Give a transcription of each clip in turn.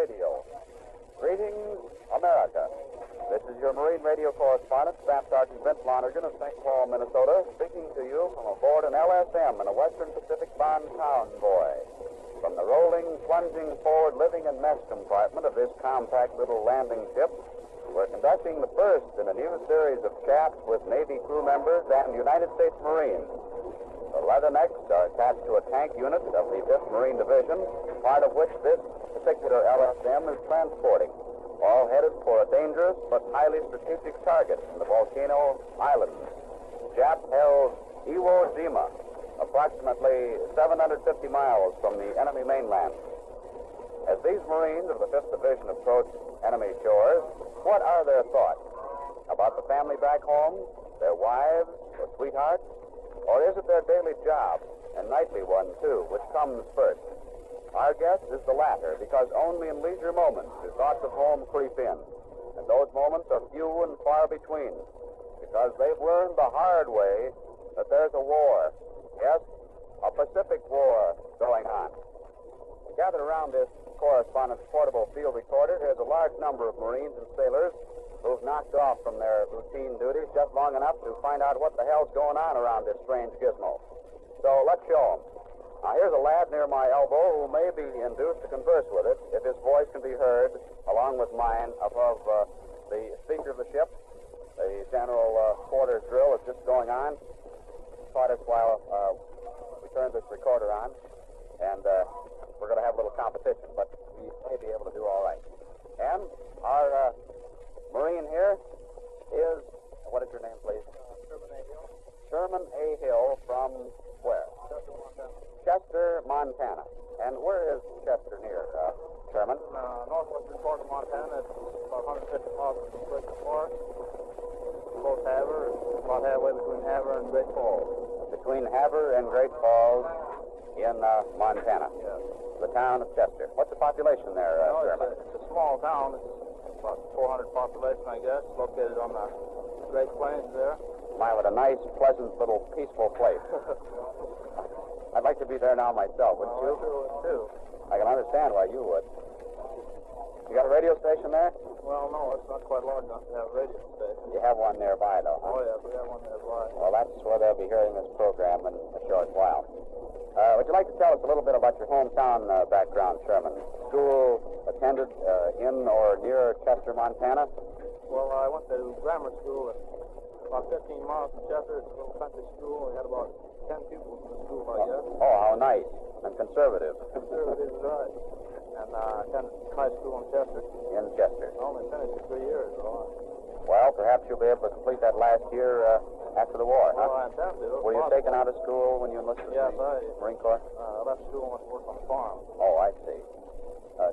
Radio. Greetings, America. This is your Marine Radio correspondent, Staff Sergeant Vince Lonergan of St. Paul, Minnesota, speaking to you from aboard an LSM in a Western Pacific-bound convoy. From the rolling, plunging forward living and mess compartment of this compact little landing ship, we're conducting the first in a new series of chats with Navy crew members and United States Marines. The leathernecks are attached to a tank unit of the 5th Marine Division, part of which this particular LSM is transporting, all headed for a dangerous but highly strategic target in the volcano islands, Jap-held Iwo Jima, approximately 750 miles from the enemy mainland. As these Marines of the 5th Division approach enemy shores, what are their thoughts? About the family back home, their wives or sweethearts? Or is it their daily job, and nightly one, too, which comes first? Our guess is the latter, because only in leisure moments do thoughts of home creep in. And those moments are few and far between, because they've learned the hard way that there's a war. Yes, a Pacific war going on. Gathered around this correspondent's portable field recorder, there's a large number of Marines and sailors who've knocked off from their routine duties just long enough to find out what the hell's going on around this strange gizmo. So let's show them. Now, here's a lad near my elbow who may be induced to converse with it if his voice can be heard, along with mine, above the speaker of the ship. The general quarters drill is just going on. Caught us while we turned this recorder on, and we're going to have a little competition, but we may be able to do all right. And our Marine here is, what is your name, please? Sherman A. Hill. Sherman A. Hill from where? Chester, Montana. Chester, Montana. And where is Chester near, Sherman? Northwestern part of Montana. It's about 150 miles from Clifton Forest. Close Havre. It's about halfway between Havre and Great Falls. Between Havre and Great Falls in Montana. Yes. The town of Chester. What's the population there, Sherman? It's a small town. It's about 400 population, I guess, located on the Great Plains there. My, what a nice, pleasant, little, peaceful place. I'd like to be there now myself, wouldn't you? I sure would, too. I can understand why you would. You got a radio station there? Well, no, it's not quite large enough to have a radio station. You have one nearby, though, huh? Oh, yeah, we have one nearby. Well, that's where they'll be hearing this program in a short while. Would you like to tell us a little bit about your hometown background, Sherman? School attended in or near Chester, Montana? Well, I went to grammar school at about 15 miles from Chester. It's a little country school. We had about 10 pupils in the school, I guess. Oh, how nice. And conservative. Conservative is right. And I attended high school in Chester. In Chester. I only finished it 3 years, though. Well, perhaps you'll be able to complete that last year after the war, huh? Well, I intend to. Were you taken out of school when you enlisted Yes, in the Marine Corps? I left school and went to work on the farm. Oh, I see.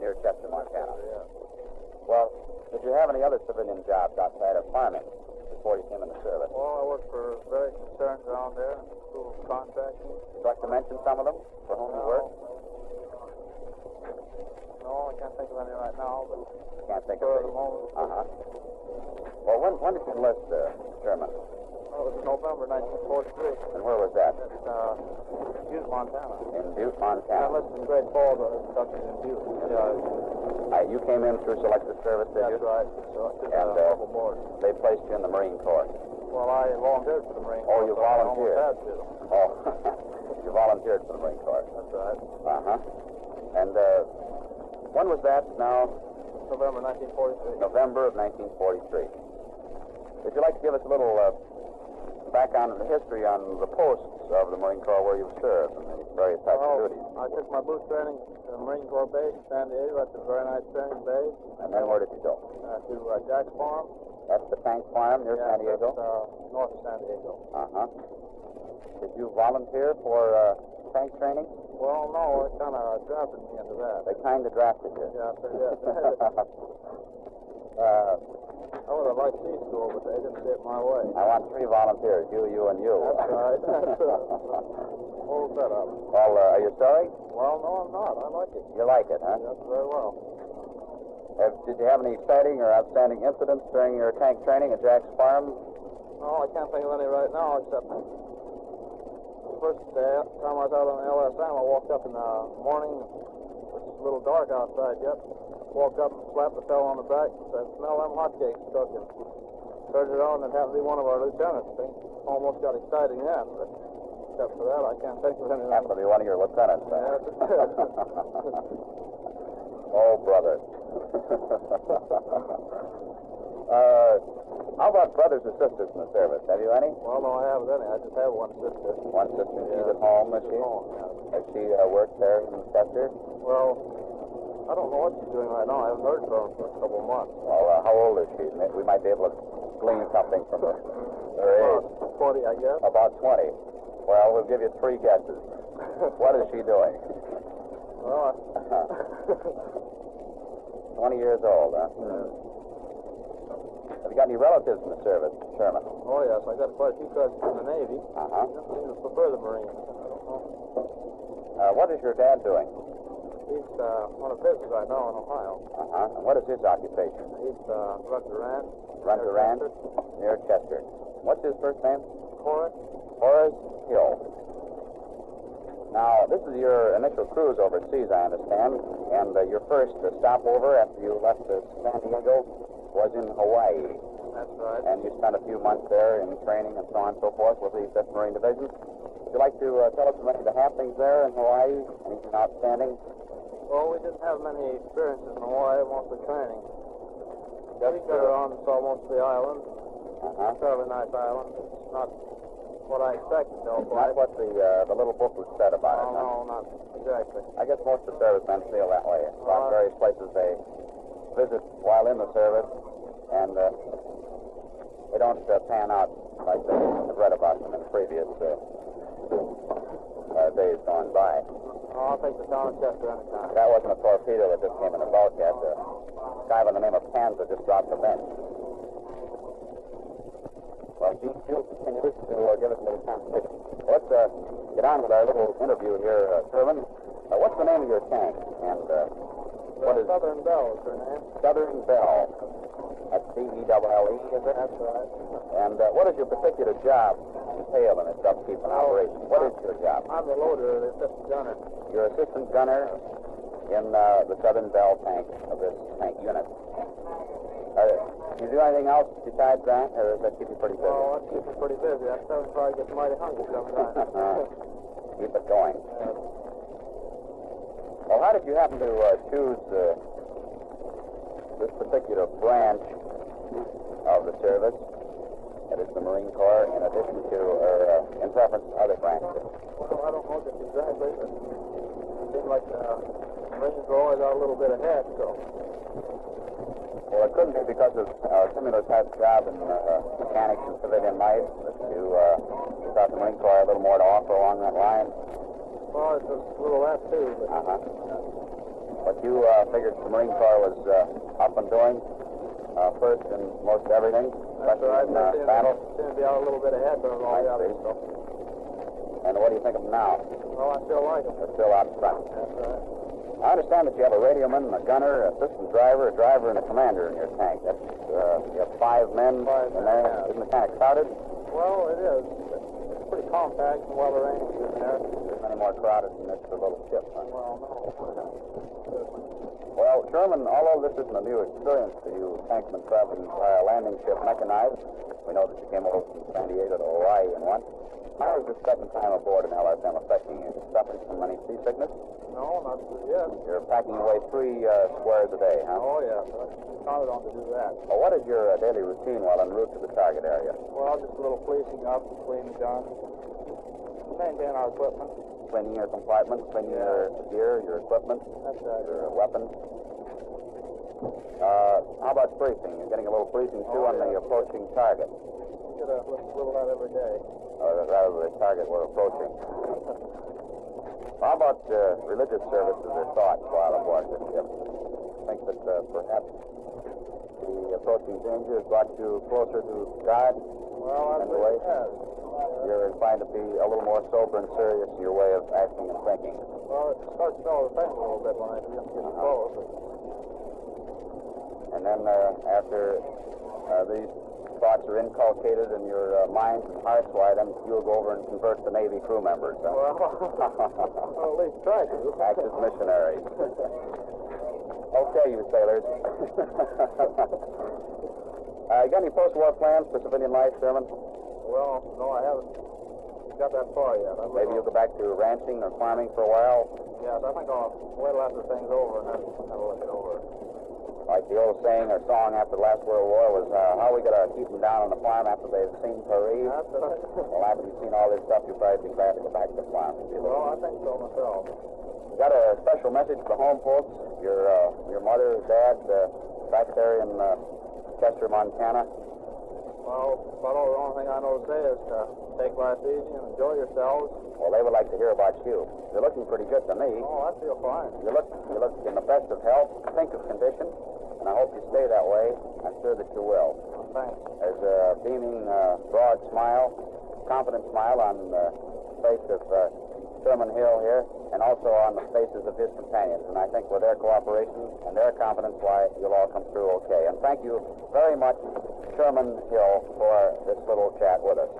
Near Chester, Montana. Yeah. Well, did you have any other civilian jobs outside of farming before you came in the service? Well, I worked for various concerns around there, school of contracting. Would you like to mention some of them for whom you worked? No, I can't think of any right now, but Can't think for of the any. moment. Uh-huh. Well, when did you enlist, Sherman? Well, it was November 1943. And where was that? At Butte, Montana. In Butte, I Montana. enlisted in Great Falls, but I was inducted in Butte. You came in through selective service, did you? That's right. So I took And, a local board. They placed you in the Marine Corps. Well, I volunteered for the Marine Oh, Corps. you so I almost volunteered. had to. Oh, you volunteered for the Marine Corps. That's right. Uh-huh. And when was that now? November 1943. November of 1943. Would you like to give us a little background of the history on the posts of the Marine Corps where you've served and the various types of duties? I took my booth training at the Marine Corps base in San Diego. That's a very nice training base. And then where did you go? To Jack's Farm. That's the tank farm near San Diego? That's, north of San Diego. Uh-huh. Did you volunteer for tank training? Well, no, it kind of drafted me into that. They kind of drafted you. Yeah, they did. I would have liked sea school, but they didn't see it my way. I want 3 volunteers, you, and you. That's right. Whole setup. Well, are you sorry? Well, no, I'm not. I like it. You like it, huh? Yes, very well. Did you have any exciting or outstanding incidents during your tank training at Jack's Farm? No, I can't think of any right now, except the first time I was out on the LSM, I walked up in the morning, which is a little dark outside yet. Walked up and slapped the fellow on the back and said, "Smell them hotcakes cooking." Turned it on, and it happened to be one of our lieutenants. They almost got exciting then, but except for that, I can't think of anything. Happened to be one of your lieutenants. Yeah, Oh, brother. How about brothers or sisters in the service? Have you any? Well, no, I haven't any. I just have one sister. One sister. She's at home, is she? At home, yeah. Has she worked there in Chester? Well, I don't know what she's doing right now. I haven't heard from her for a couple of months. Well, how old is she? We might be able to glean something from her age. About 20, I guess. About 20. Well, we'll give you 3 guesses. What is she doing? Well, 20 years old, huh? Have you got any relatives in the service, Sherman? Oh, yes. I got quite a few cousins in the Navy. Uh-huh. Just seem to prefer the Marines. I don't know. What is your dad doing? He's on a business right now in Ohio. Uh-huh. And what is his occupation? He's runs a ranch. Runs a ranch near Chester. What's his first name? Horace. Horace Hill. Now, this is your initial cruise overseas, I understand, and your first stopover after you left San Diego was in Hawaii. That's right. And you spent a few months there in training and so on and so forth with the 5th Marine Division. Would you like to tell us about the happenings there in Hawaii? Anything outstanding? Well, we didn't have many experiences in Hawaii, mostly training. We got around and saw most of the island. Uh-huh. Fairly nice island. It's not what I expected, though. Not what the little booklet said about it, huh? No, not exactly. I guess most of the servicemen feel that way about various places they visit while in the service, and they don't pan out like they have read about them in previous days gone by. Oh, I'll take the town of Chester anytime. That wasn't a torpedo that just came in the bulkhead. A guy by the name of Panza just dropped the bench. Well, Gene Field continues to give us a little competition. Let's get on with our little interview here, Sherman. What's the name of your tank? And what is Southern Belle is her name. Southern Belle? That's C-E-double-L-E, is it? That's right. And what is your particular job entail in its upkeep and operation? What is your job? I'm the loader, the assistant gunner. You're assistant gunner in the Southern Belle tank of this tank unit. Do you do anything else besides that, or does that keep you pretty busy? Oh, that keeps me pretty busy. That seven probably gets mighty hungry sometimes. Keep it going. Well, how did you happen to choose this particular branch of the service? That is the Marine Corps, in addition to, or in preference to other branches? Well, I don't know just exactly, but it seems like the Marines are always out a little bit ahead, so. Well, it couldn't be because of similar type job in mechanics and civilian life that you thought the Marine Corps had a little more to offer along that line? Well, it's a little that too, but. Uh-huh. But you figured the Marine Corps was up and doing first in most everything, especially in battle? Seem to be out a little bit ahead of all the others, so. And what do you think of them now? Well, I still like them. They're still out in front. That's right. I understand that you have a radioman, a gunner, assistant driver, a driver, and a commander in your tank. That's, you have 5 men in there. Yeah. Isn't it kind of crowded? Well, it is. It's pretty compact and well arranged in there. There's many more crowded than this little ship, huh? Well, no. Well, Sherman, although this isn't a new experience to you tankmen traveling by a landing ship mechanized, we know that you came over from San Diego to Hawaii in one. How is this second time aboard an LSM affecting you? Suffering from any seasickness? No, not yet. You're packing away 3 squares a day, huh? Oh, yeah. I counted on to do that. Well, what is your daily routine while en route to the target area? Well, just a little policing up between the guns. Maintain our equipment. Cleaning your compartments, cleaning your gear, your equipment, That's right. your weapons. How about briefing? You're getting a little briefing, too, on the approaching target. We get a little of that every day. Or rather, the target we're approaching. How about religious services or thoughts while aboard this ship? Think that perhaps the approaching danger has brought you closer to God? Well, I in the believe way? it has. You're inclined to be a little more sober and serious in your way of acting and thinking. Well, it starts to smell the pain a little bit when I get close. And then after these thoughts are inculcated in your minds and hearts, why then you'll go over and convert the Navy crew members. Huh? Well, at least try to. Act as missionaries. Okay, you sailors. You got any post-war plans for civilian life, Sherman? Well, no, I haven't got that far yet. Maybe you'll go back to ranching or farming for a while? Yes, I think I'll wait till after things over and then have a look it over. Like the old saying or song after the last World War was, how are we going to keep them down on the farm after they've seen Paris? That's right. Well, after you've seen all this stuff, you'll probably be glad to go back to the farm. Well, I think so myself. Got a special message for the home folks. Your mother, dad, back there in Chester, Montana. Well, about all the only thing I know to say is to take life easy and enjoy yourselves. Well, they would like to hear about you. You're looking pretty good to me. Oh, I feel fine. You look in the best of health, think of condition, and I hope you stay that way. I'm sure that you will. Well, thanks. There's a beaming, broad smile, confident smile on the face of Sherman Hill here, and also on the faces of his companions. And I think with their cooperation and their confidence, why, you'll all come through okay. And thank you very much, Sherman Hill, for this little chat with us.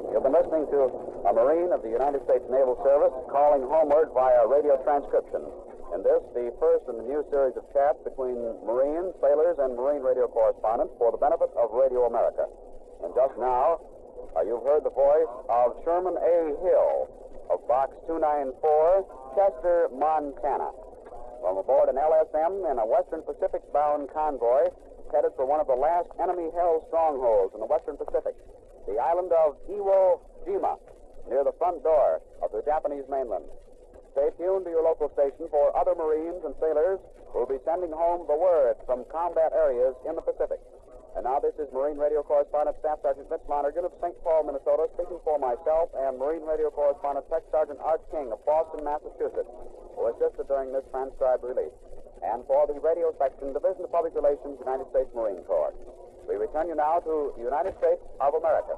You've been listening to a Marine of the United States Naval Service calling homeward via radio transcription. In this, the first in the new series of chats between Marines, sailors, and Marine radio correspondents for the benefit of Radio America. And just now, you've heard the voice of Sherman A. Hill of Box 294, Chester, Montana. From aboard an LSM in a Western Pacific-bound convoy headed for one of the last enemy-held strongholds in the Western Pacific, the island of Iwo Jima, near the front door of the Japanese mainland. Stay tuned to your local station for other Marines and sailors who will be sending home the word from combat areas in the Pacific. And now this is Marine Radio Correspondent Staff Sergeant Vince Lonergan of St. Paul, Minnesota, speaking for myself and Marine Radio Correspondent Tech Sergeant Art King of Boston, Massachusetts, who assisted during this transcribed release, and for the Radio Section, Division of Public Relations, United States Marine Corps. We return you now to the United States of America.